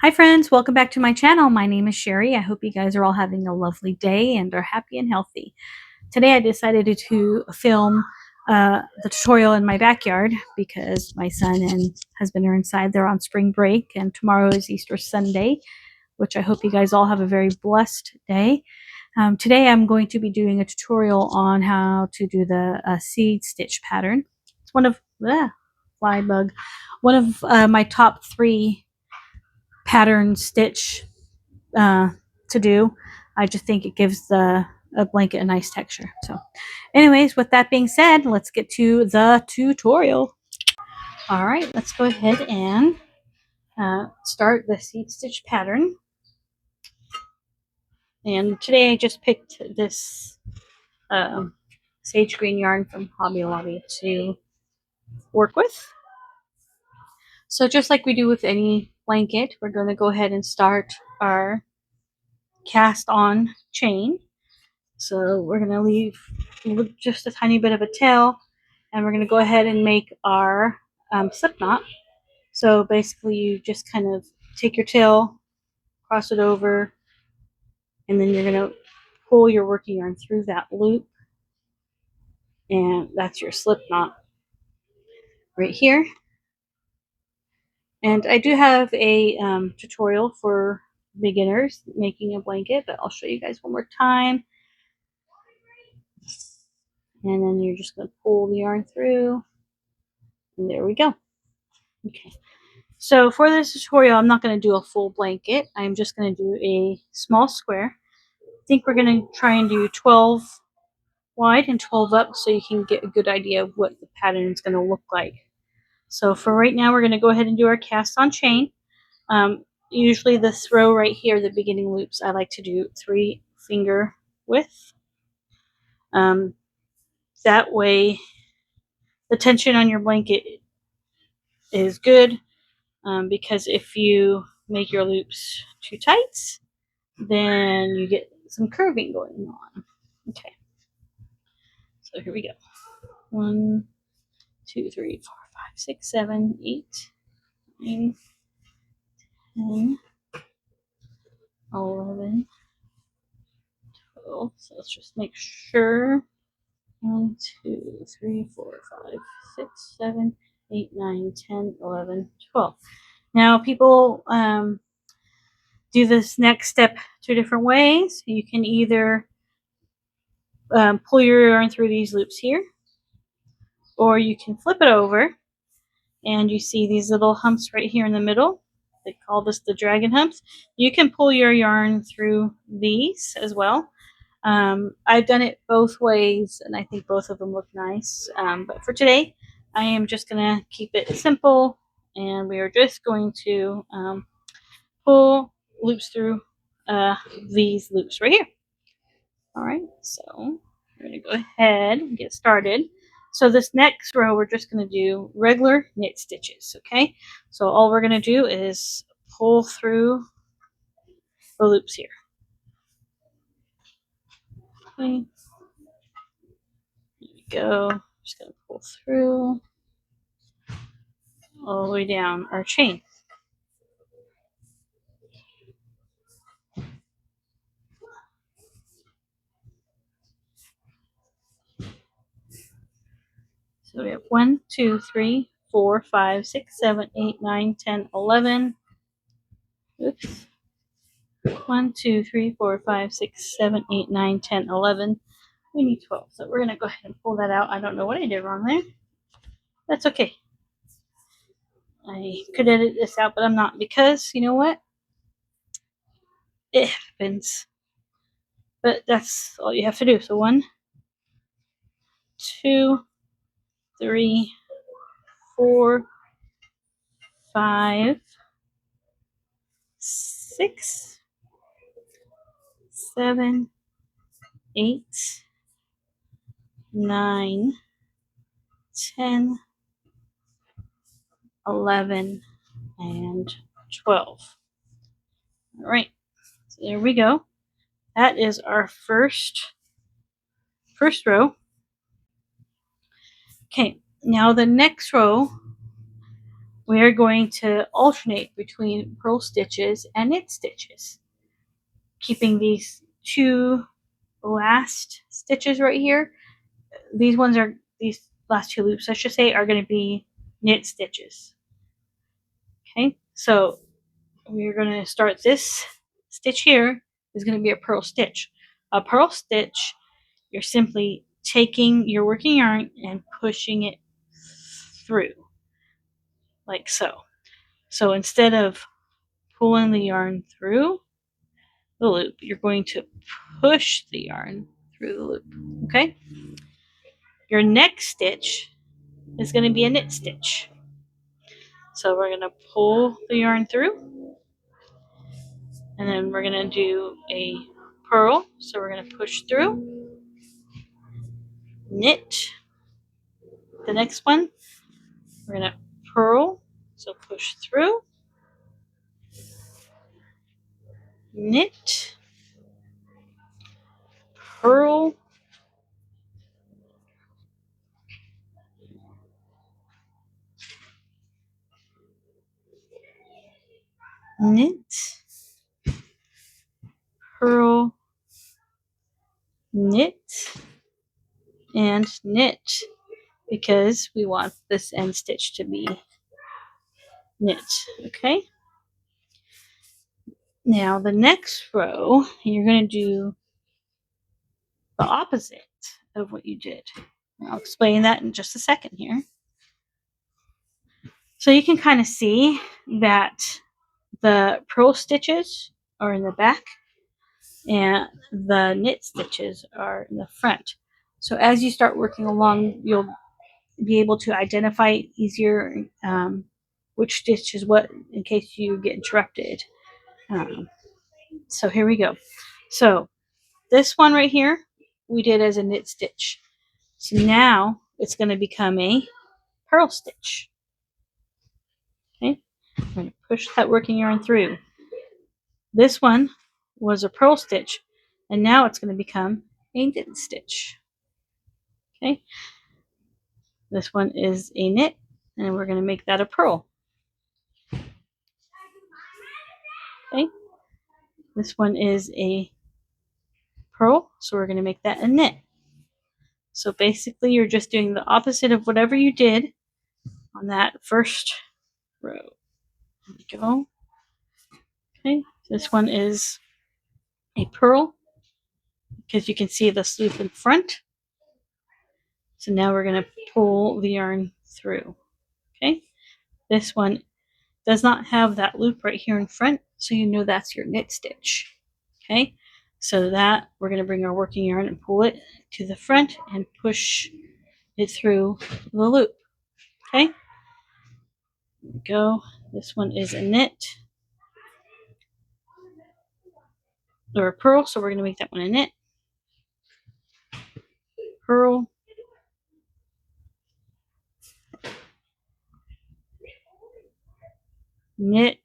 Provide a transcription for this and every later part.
Hi friends, welcome back to my channel. My name is Sherry. I hope you guys are all having a lovely day and are happy and healthy. Today I decided to film the tutorial in my backyard because my son and husband are inside. They're on spring break and tomorrow is Easter Sunday, which I hope you guys all have a very blessed day. Today I'm going to be doing a tutorial on how to do the seed stitch pattern. It's one of, fly bug, one of my top 3 pattern stitch to do. I just think it gives a blanket a nice texture. So anyways, with that being said, let's get to the tutorial. All right, let's go ahead and start the seed stitch pattern. And today I just picked this sage green yarn from Hobby Lobby to work with. So just like we do with any blanket, we're going to go ahead and start our cast on chain. So we're going to leave just a tiny bit of a tail, and we're going to go ahead and make our slip knot. So basically you just kind of take your tail, cross it over, and then you're going to pull your working yarn through that loop, and that's your slip knot right here. And I do have a tutorial for beginners making a blanket, but I'll show you guys one more time. And then you're just going to pull the yarn through, and there we go. Okay. So for this tutorial, I'm not going to do a full blanket. I'm just going to do a small square. I think we're going to try and do 12 wide and 12 up so you can get a good idea of what the pattern is going to look like. So for right now, we're going to go ahead and do our cast on chain. Usually this row right here, the beginning loops, I like to do 3 finger width. That way the tension on your blanket is good, because if you make your loops too tight, then you get some curving going on. Okay, so here we go. 1, 2, 3, 4, 5, 6, 7, 8, 9, 10, 11, 12. So let's just make sure. 1, 2, 3, 4, 5, 6, 7, 8, 9, 10, 11, 12. Now people do this next step 2 different ways. You can either pull your yarn through these loops here, or you can flip it over, and you see these little humps right here in the middle. They call this the dragon humps. You can pull your yarn through these as well. I've done it both ways, and I think both of them look nice. But for today, I am just going to keep it simple, and we are just going to pull loops through these loops right here. All right, so we're going to go ahead and get started. So this next row, we're just going to do regular knit stitches, okay? So all we're going to do is pull through the loops here. Okay. Here we go. Just going to pull through all the way down our chain. So we have 1, 2, 3, 4, 5, 6, 7, 8, 9, 10, 11. Oops. 1, 2, 3, 4, 5, 6, 7, 8, 9, 10, 11. We need 12. So we're going to go ahead and pull that out. I don't know what I did wrong there. That's okay. I could edit this out, but I'm not, because you know what? It happens. But that's all you have to do. So 1, 2, 3, 4, 5, 6, 7, 8, 9, 10, 11, and 12. All right, so there we go. That is our first row. Okay, now the next row, we are going to alternate between purl stitches and knit stitches, keeping these two last stitches right here. These last two loops, I should say, are going to be knit stitches. Okay, so we're going to start this stitch here is going to be a purl stitch. A purl stitch, you're simply taking your working yarn and pushing it through, like so. So instead of pulling the yarn through the loop, you're going to push the yarn through the loop, okay? Your next stitch is going to be a knit stitch. So we're going to pull the yarn through, and then we're going to do a purl. So we're going to push through, knit. The next one, we're going to purl, so push through, knit, purl, knit, purl, knit, and knit, because we want this end stitch to be knit, okay? Now the next row, you're going to do the opposite of what you did. I'll explain that in just a second here. So you can kind of see that the purl stitches are in the back and the knit stitches are in the front. So as you start working along, you'll be able to identify easier which stitch is what in case you get interrupted. So here we go. So this one right here, we did as a knit stitch. So now it's going to become a purl stitch. Okay, I'm going to push that working yarn through. This one was a purl stitch, and now it's going to become a knit stitch. Okay, this one is a knit, and we're going to make that a purl. Okay, this one is a purl, so we're going to make that a knit. So basically, you're just doing the opposite of whatever you did on that first row. There we go. Okay, this one is a purl because you can see the loop in front. So now we're going to pull the yarn through. Okay, this one does not have that loop right here in front, so you know that's your knit stitch. Okay, so that we're going to bring our working yarn and pull it to the front and push it through the loop. Okay, there we go. This one is a knit or a purl, so we're going to make that one a knit. Purl, knit,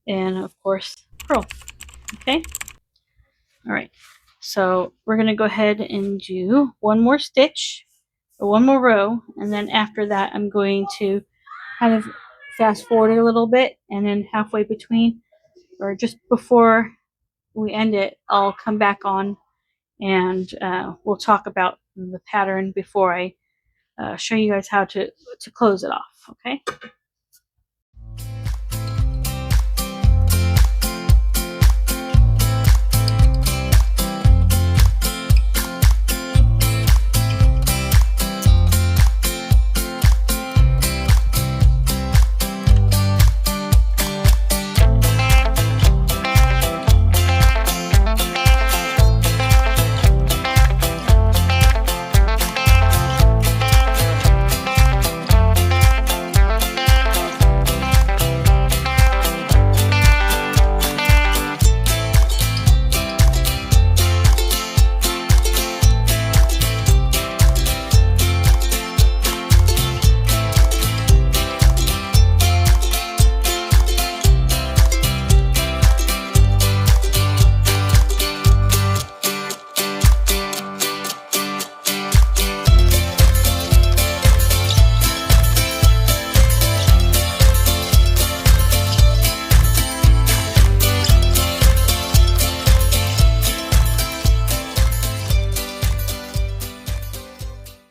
and of course purl. Okay, all right, so we're going to go ahead and do one more stitch or one more row, and then after that I'm going to kind of fast forward a little bit, and then halfway between or just before we end it, I'll come back on and we'll talk about the pattern before I show you guys how to close it off. Okay.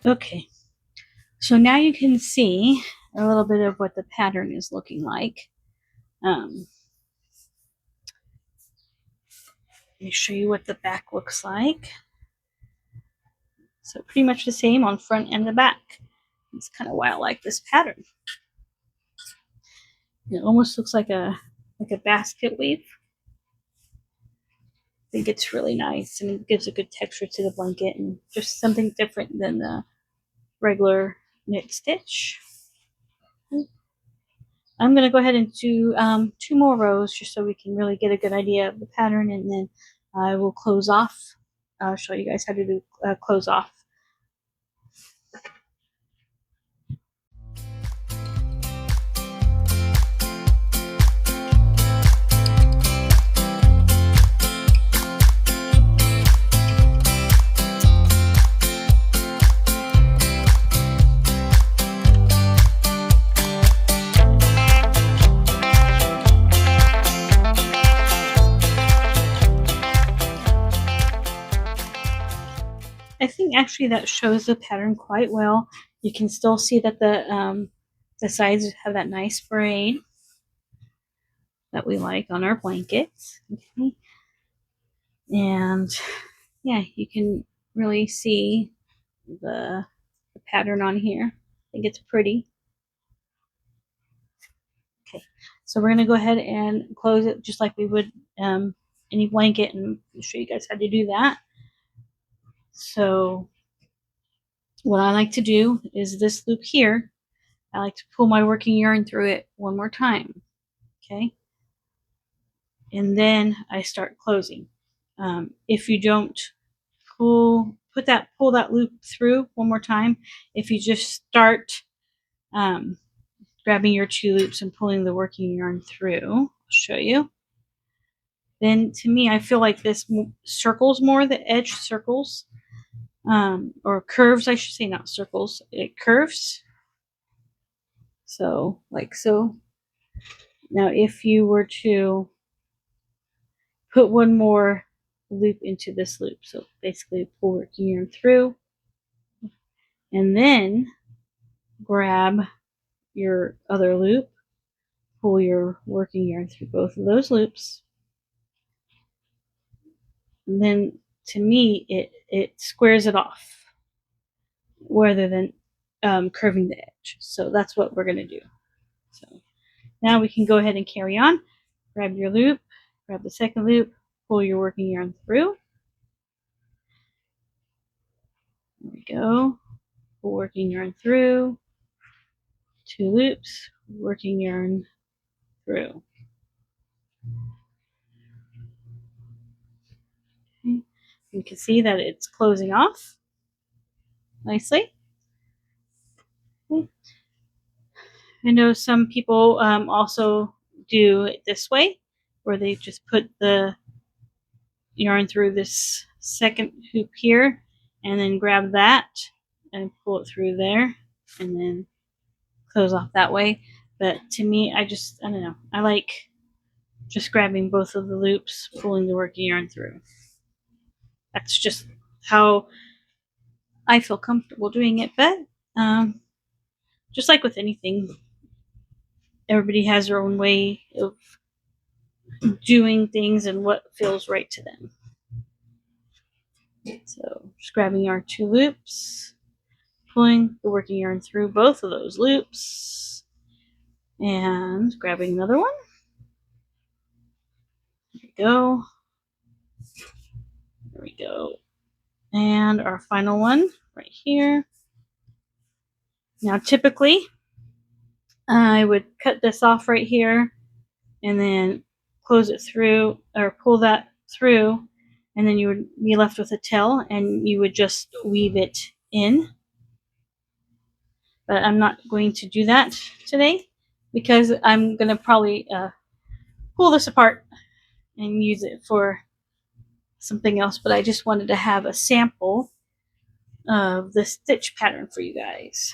Okay, so now you can see a little bit of what the pattern is looking like. Let me show you what the back looks like. So pretty much the same on front and the back. That's kind of why I like this pattern. It almost looks like a basket weave. I think it's really nice, and it gives a good texture to the blanket and just something different than the regular knit stitch. I'm going to go ahead and do 2 more rows just so we can really get a good idea of the pattern, and then I will close off. I'll show you guys how to do close off. I think actually that shows the pattern quite well. You can still see that the sides have that nice braid that we like on our blankets. Okay. And yeah, you can really see the pattern on here. I think it's pretty. Okay, so we're going to go ahead and close it just like we would any blanket, and I'll show you guys how to do that. So what I like to do is this loop here, I like to pull my working yarn through it one more time. Okay, and then I start closing. If you don't pull that loop through one more time, if you just start grabbing your 2 loops and pulling the working yarn through, I'll show you. Then to me, I feel like this circles more, the edge circles, or curves, I should say, not circles. It curves. So, like so. Now, if you were to put one more loop into this loop, so basically pull working yarn through, and then grab your other loop, pull your working yarn through both of those loops, and then to me it squares it off rather than curving the edge. So that's what we're going to do. So now we can go ahead and carry on. Grab your loop, grab the second loop, pull your working yarn through. There we go. Pull working yarn through. 2 loops, working yarn through. Okay. You can see that it's closing off nicely. Okay. I know some people also do it this way, where they just put the yarn through this second hoop here and then grab that and pull it through there and then close off that way. But to me, I don't know, I like just grabbing both of the loops, pulling the working yarn through. That's just how I feel comfortable doing it. But just like with anything, everybody has their own way of doing things and what feels right to them. So just grabbing our 2 loops, pulling the working yarn through both of those loops, and grabbing another one. There we go. There we go. And our final one right here. Now typically I would cut this off right here and then close it through or pull that through, and then you would be left with a tail and you would just weave it in. But I'm not going to do that today because I'm going to probably pull this apart and use it for something else. But I just wanted to have a sample of the stitch pattern for you guys.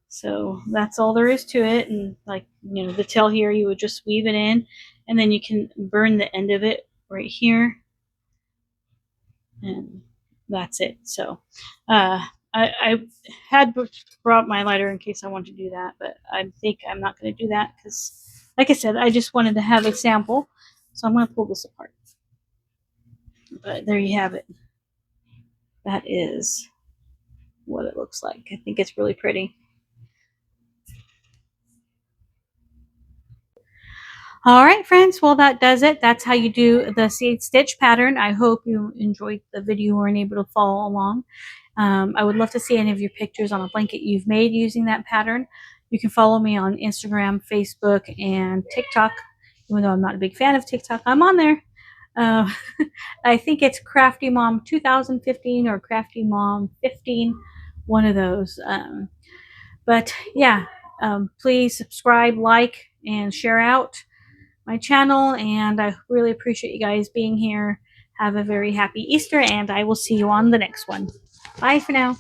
So that's all there is to it. And like, you know, the tail here, you would just weave it in and then you can burn the end of it right here. And that's it. So I had brought my lighter in case I wanted to do that, but I think I'm not going to do that because, like I said, I just wanted to have a sample. So I'm going to pull this apart. But there you have it. That is what it looks like. I think it's really pretty. All right, friends. Well, that does it. That's how you do the seed stitch pattern. I hope you enjoyed the video or are able to follow along. I would love to see any of your pictures on a blanket you've made using that pattern. You can follow me on Instagram, Facebook, and TikTok. Even though I'm not a big fan of TikTok, I'm on there. Uh, I think it's Crafty Mom 2015 or Crafty Mom 15, one of those. But yeah, please subscribe, like, and share out my channel. And I really appreciate you guys being here. Have a very happy Easter, and I will see you on the next one. Bye for now.